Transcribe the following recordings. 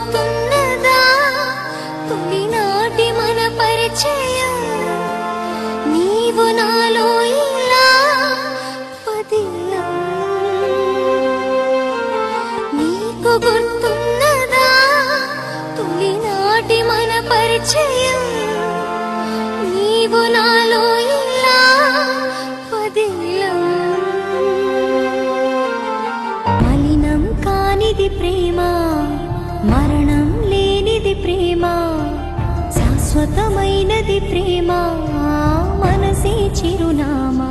గుర్తున్నదా తొలినాటి మన పరిచయం నీవు నాలో ఇలా పదిలం నీకు గుర్తున్నదా తొలినాటి మన పరిచయం నీవు నాలో ఇలా పదిలం మలినం కానిది ప్రేమ మరణం లేనిది ప్రేమ శాశ్వతమైనది ప్రేమ మనసే చిరునామా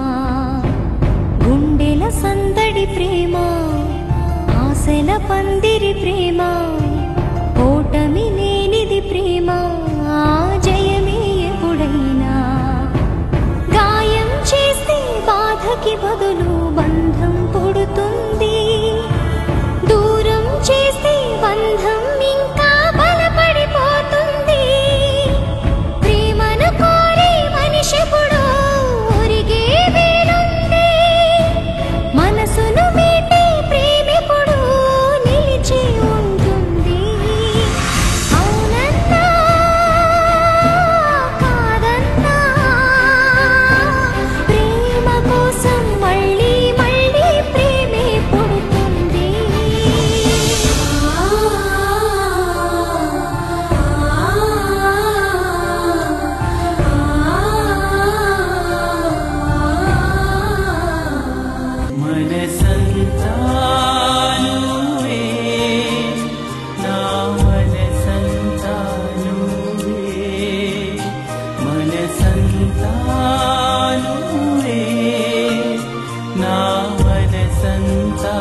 గుండెల సందడి ప్రేమ ఆశల పందిరి ప్రేమ ఓటమి లేనిది ప్రేమ జయమే ఎప్పుడైనా గాయం చేస్తే బాధకి బదులు బంధం పుడుతుంది దూరం చేస్తే బంధం ఇంకా బలపడిపోతుంది ప్రేమను కోరే మనిషెప్పుడో ఒరిగే వీలుంది మనసును మీటే ప్రేమెప్పుడు నిలిచి ఉంటుంది అవునన్నా కాదన్నా ప్రేమ కోసం మళ్ళీ మళ్ళీ ప్రేమే పుడుతుంది మనసంతా నువ్వే నా మనసంతా నువ్వే మనసంతా నువ్వే నా మనసంతా